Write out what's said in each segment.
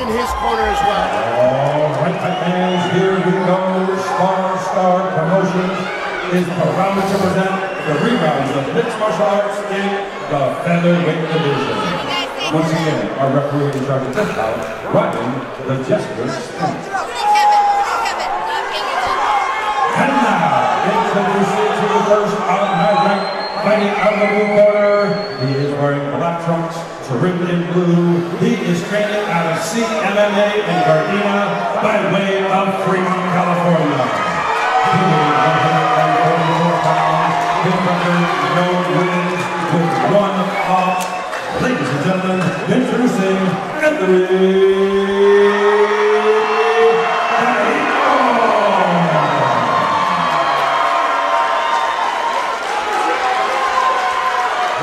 in his corner as well. All right, my fans, here we go. SparStar Promotions is proud to present the reruns of mixed martial arts in the featherweight division. Once again, our referee in charge of this bout, Ryan the Jester Smith. And now, introducing to the first out high rank, fighting out of the blue corner. He is wearing black trunks, trimmed in blue. He is training out of CMMA in Garcia by way of Fremont, California. He is 144 pounds, his record, no wins, with 1 loss. Ladies and gentlemen, introducing Anthony Caito.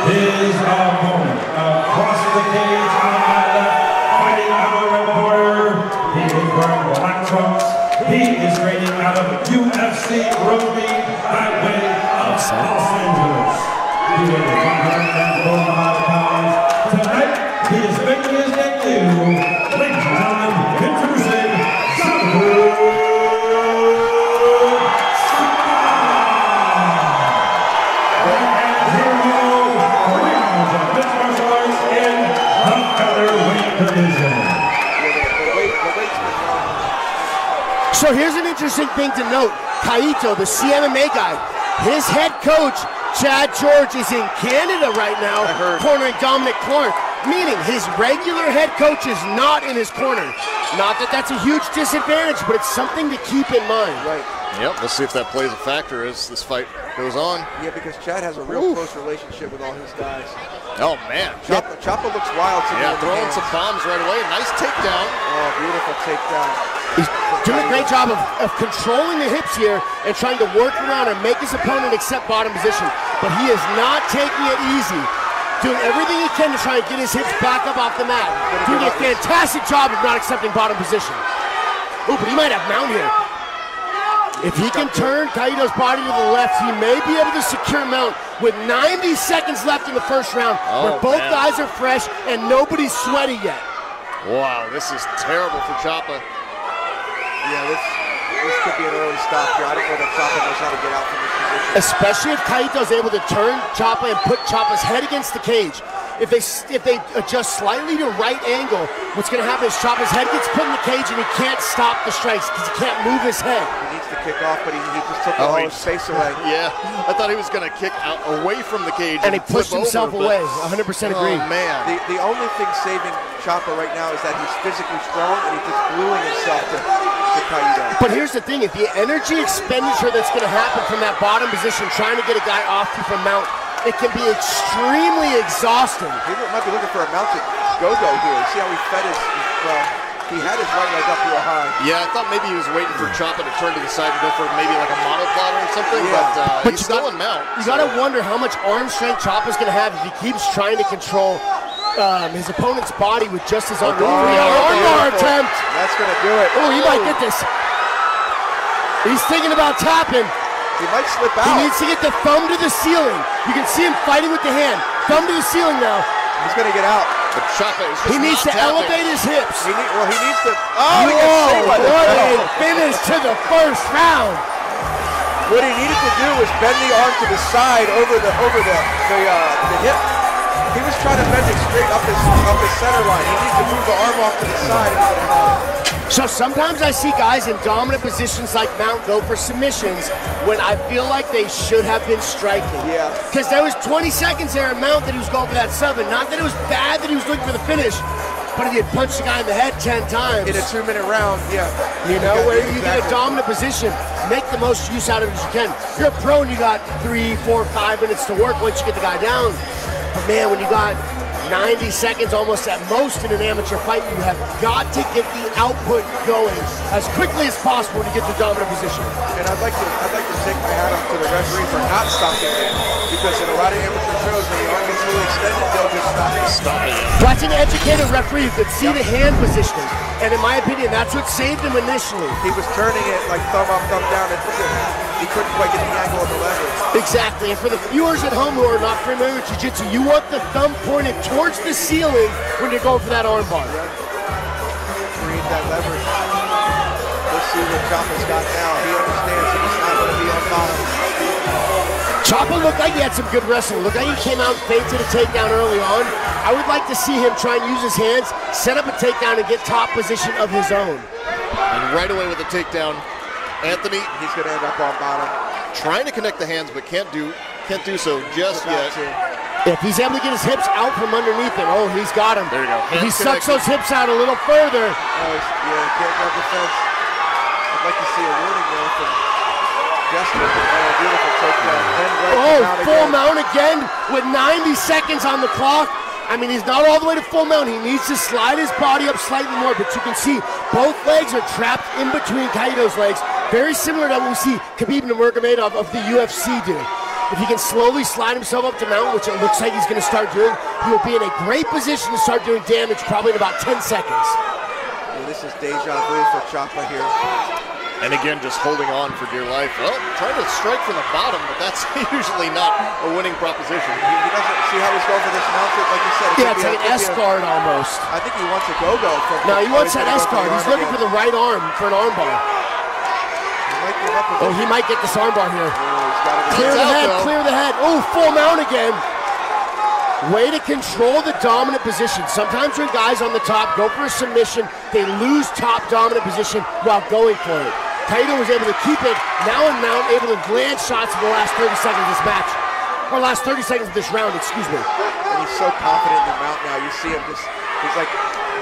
His opponent, across the cage on my left, fighting out of the red corner. He is wearing black trunks. He is training out of UFC Rugby by way of Los Angeles. He is 145 pounds. Tonight, he is making his debut. Ladies and gentlemen, introducing Chapa. So here's an interesting thing to note. Caito, the CMMA guy, his head coach, Chad George, is in Canada right now, cornering Dominic Clark, meaning his regular head coach is not in his corner. Not that that's a huge disadvantage, but it's something to keep in mind. Right. Yep, we'll see if that plays a factor as this fight goes on. Yeah, because Chad has a real close relationship with all his guys. Oh, man. Chapa looks wild to me. Yeah, throwing some bombs right away. Nice takedown. Oh, beautiful takedown. He's doing a great job of controlling the hips here and trying to work around and make his opponent accept bottom position. But he is not taking it easy. Doing everything he can to try and get his hips back up off the mat. Doing a fantastic job of not accepting bottom position. Oh, but he might have mount here. If he can turn Caito's body to the left, he may be able to secure mount with 90 seconds left in the first round, where both guys are fresh and nobody's sweaty yet. Wow, this is terrible for Chapa. Yeah, this could be an early stop here. I don't know that Chapa knows how to get out from this position. Especially if Caito's able to turn Chapa and put Chapa's head against the cage. If they adjust slightly to right angle, what's going to happen is Chapa's head gets put in the cage and he can't stop the strikes because he can't move his head. He needs to kick off, but he just took all his space away. Yeah, I thought he was going to kick out away from the cage. And he pushed himself away. 100% agree. Oh, man. The only thing saving Chapa right now is that he's physically strong and he's just gluing himself to Caito. But here's the thing, if the energy expenditure that's going to happen from that bottom position, trying to get a guy off you from mount, it can be extremely exhausting. He might be looking for a mounted go-go here. See how he fed his, he had his right leg up real high. Yeah, I thought maybe he was waiting for Chapa to turn to the side and go for maybe like a monoplotter or something, but he's still in mount. You got to wonder how much arm strength Chapa's going to have if he keeps trying to control his opponent's body with just his arm. Armbar attempt. That's going to do it. Oh, he might get this. He's thinking about tapping. He might slip out. He needs to get the thumb to the ceiling. You can see him fighting with the hand. Thumb to the ceiling now. He's going to get out. But Chapa is just he needs to elevate his hips. He needs to. Oh, he gets saved by the what a finish to the first round. What he needed to do was bend the arm to the side over the hip. He was trying to bend it straight up his center line. He needs to move the arm off to the side. So sometimes I see guys in dominant positions like mount go for submissions when I feel like they should have been striking. Yeah. Because there was 20 seconds there in mount that he was going for that sub, and not that it was bad that he was looking for the finish, but he had punched the guy in the head 10 times. In a 2-minute round, yeah. You know, where you get a dominant position, make the most use out of it as you can. You're a pro and you got 3, 4, 5 minutes to work once you get the guy down. But man, when you got 90 seconds almost at most in an amateur fight, you have got to get the output going as quickly as possible to get the dominant position. And I'd like to take my hat off to the referee for not stopping it, because in a lot of amateur shows, when the arm gets really extended, they'll just stop it. Watch an educated referee who could see the hand positioning, and in my opinion, that's what saved him initially. He was turning it like thumb up, thumb down, and he couldn't quite get the angle of the leverage. Exactly, and for the viewers at home who are not familiar with jiu-jitsu, you want the thumb pointed towards the ceiling when you're going for that arm bar. see what Chapa's got now. He understands that he's not going to be on bottom. Chapa looked like he had some good wrestling. Looked like he came out and feinted a takedown early on. I would like to see him try and use his hands, set up a takedown, and get top position of his own. And right away with the takedown, Anthony, he's going to end up on bottom. Trying to connect the hands, but can't do so just yet. If he's able to get his hips out from underneath him, oh, he's got him. There you go. If he sucks those hips out a little further. Oh, yeah, he can't grab the fence. I'd like to see a warning there from Justin. Oh, beautiful takedown. Oh, full mount again with 90 seconds on the clock. I mean, he's not all the way to full mount. He needs to slide his body up slightly more, but you can see both legs are trapped in between Caito's legs. Very similar to what we see Khabib Nurmagomedov of the UFC do. If he can slowly slide himself up to mount, which it looks like he's going to start doing, he will be in a great position to start doing damage probably in about 10 seconds. Well, this is deja vu for Chapa here. And again, just holding on for dear life. Well, trying to strike from the bottom, but that's usually not a winning proposition. He doesn't see how he's going for this mounted, like you said. Yeah, it's like an S-guard almost. I think he wants a go-go. No, he wants that S-guard. He's looking for the right arm for an arm bar. Oh, he might get this arm bar here. Clear the head, clear the head. Oh, full mount again. Way to control the dominant position. Sometimes when guys on the top go for a submission, they lose top dominant position while going for it. Caito was able to keep it, now in mount, able to land shots in the last 30 seconds of this match. Or last 30 seconds of this round, excuse me. And he's so confident in the mount now. You see him just, he's like,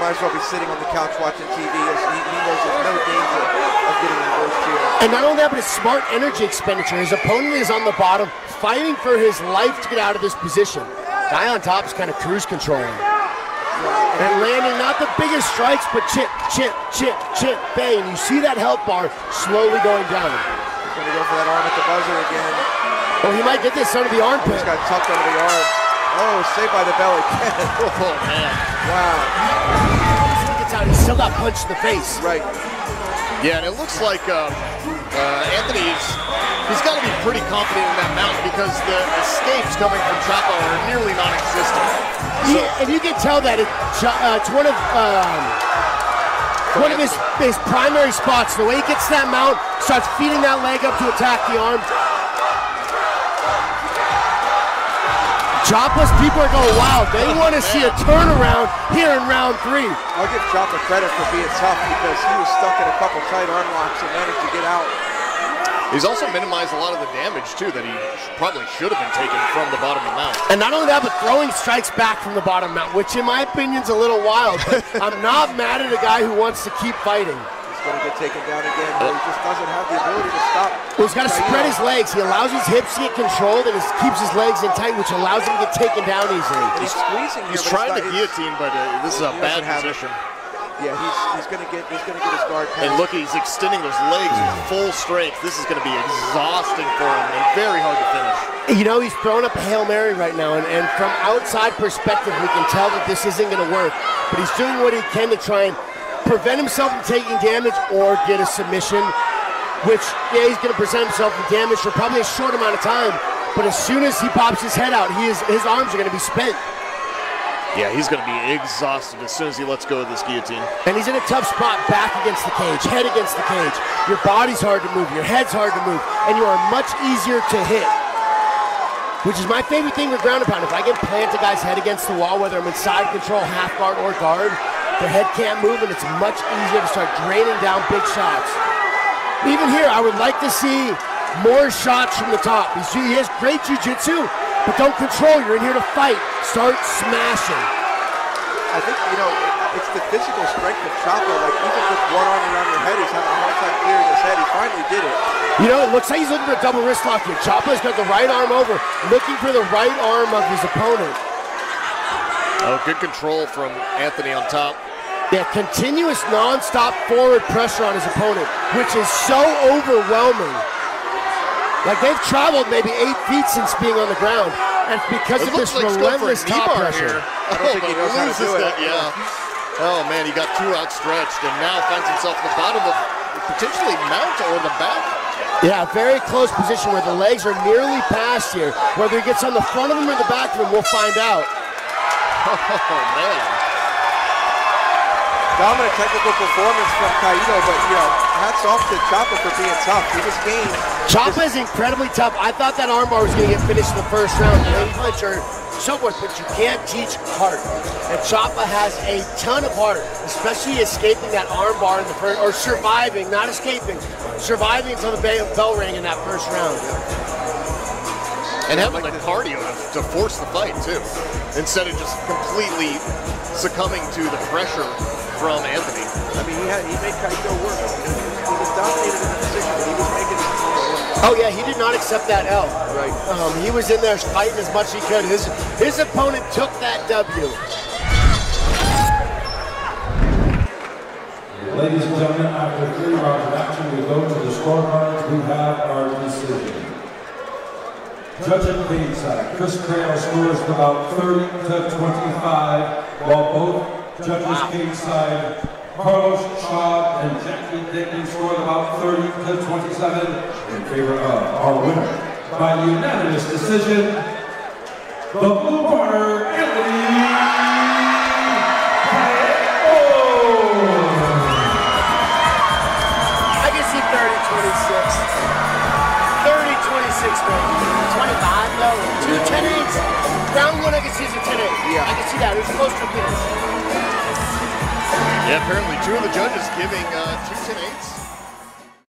might as well be sitting on the couch watching TV. He knows there's no danger of getting reversed here. And not only that, but it's smart energy expenditure. His opponent is on the bottom, fighting for his life to get out of this position. Guy on top is kind of cruise controlling. And landing not the biggest strikes, but chip, chip, chip, chip, bang. You see that health bar slowly going down. He's going to go for that arm at the buzzer again. Oh, he might get this under the armpit. He's got tucked under the arm. Oh, saved by the belly. Oh, man. Wow. He gets out, he's still got punched in the face. Right. Yeah, and it looks like he's got to be pretty confident in that mount because the escapes coming from Chapa are nearly non-existent. So, yeah, and you can tell that it's one of his primary spots. The way he gets that mount, starts feeding that leg up to attack the arm. Chapa's people are going wild. They want to see a turnaround here in round 3. I'll give Chapa credit for being tough because he was stuck in a couple tight arm locks and managed to get out. He's also minimized a lot of the damage, too, that he probably should have been taken from the bottom of the mount. And not only that, but throwing strikes back from the bottom mount, which in my opinion is a little wild. But I'm not mad at a guy who wants to keep fighting. He's going to get taken down again, but he just doesn't have the ability to stop. Well, he's got to spread his legs. He allows his hips to get controlled and keeps his legs in tight, which allows him to get taken down easily. He's squeezing here. He's trying to guillotine, but this is a bad position. Yeah, he's gonna get his guard passed. And look, he's extending those legs with full strength. This is gonna be exhausting for him and very hard to finish. You know, he's throwing up a Hail Mary right now, and from outside perspective, we can tell that this isn't gonna work. But he's doing what he can to try and prevent himself from taking damage or get a submission, which, yeah, he's gonna present himself with damage for probably a short amount of time. But as soon as he pops his head out, his arms are gonna be spent. Yeah, he's going to be exhausted as soon as he lets go of this guillotine. And he's in a tough spot back against the cage, head against the cage. Your body's hard to move, your head's hard to move, and you are much easier to hit. Which is my favorite thing with ground and pound. If I can plant a guy's head against the wall, whether I'm in side control, half guard, or guard, the head can't move, and it's much easier to start draining down big shots. Even here, I would like to see more shots from the top. He has great jiu-jitsu, but don't control. You're in here to fight. Start smashing. I think, you know, it's the physical strength of Chapa. Like, even with one arm around your head, he's having a hard time clearing his head. He finally did it. You know, it looks like he's looking for a double wrist lock here. Chapa's got the right arm over, looking for the right arm of his opponent. Oh, good control from Anthony on top. Yeah, continuous non-stop forward pressure on his opponent, which is so overwhelming. Like, they've traveled maybe 8 feet since being on the ground, and because of this relentless top pressure. I don't think he knows how to do it. Yeah. Oh, man, he got too outstretched, and now finds himself at the bottom of potentially mount or the back. Yeah, very close position where the legs are nearly past here. Whether he gets on the front of him or the back of him, we'll find out. Oh, man. Dominant technical performance from Caito, but you know, hats off to Chapa for being tough. He just gained. Chapa is incredibly tough. I thought that armbar was going to get finished in the first round, lane punch or so forth, but you can't teach heart. And Chapa has a ton of heart, especially escaping that armbar in the first, or surviving, not escaping, surviving until the bell rang in that first round. And having the cardio to force the fight too, instead of just completely succumbing to the pressure from Anthony. I mean, he made Caito work. He was dominated in the position, but he was making it work. Oh yeah, he did not accept that L. Right. He was in there fighting as much as he could. His opponent took that W. Ladies and gentlemen, after 3 rounds of action, we go to the scorecards. We have our decision. Judging cage side, Chris Crail scores about 30 to 25, while both judges cage side, Carlos Shaw and Jackie Dickey scored about 30 to 27 in favor of our winner. By unanimous decision, the blue corner, Anthony Caito. I can see 30-26. 30-26, man. 25, no. 2 10-8s. Round 1, I can see is a 10-8. Yeah. I can see that. It was close to a finish. Yeah, apparently 2 of the judges giving 2 10-8s.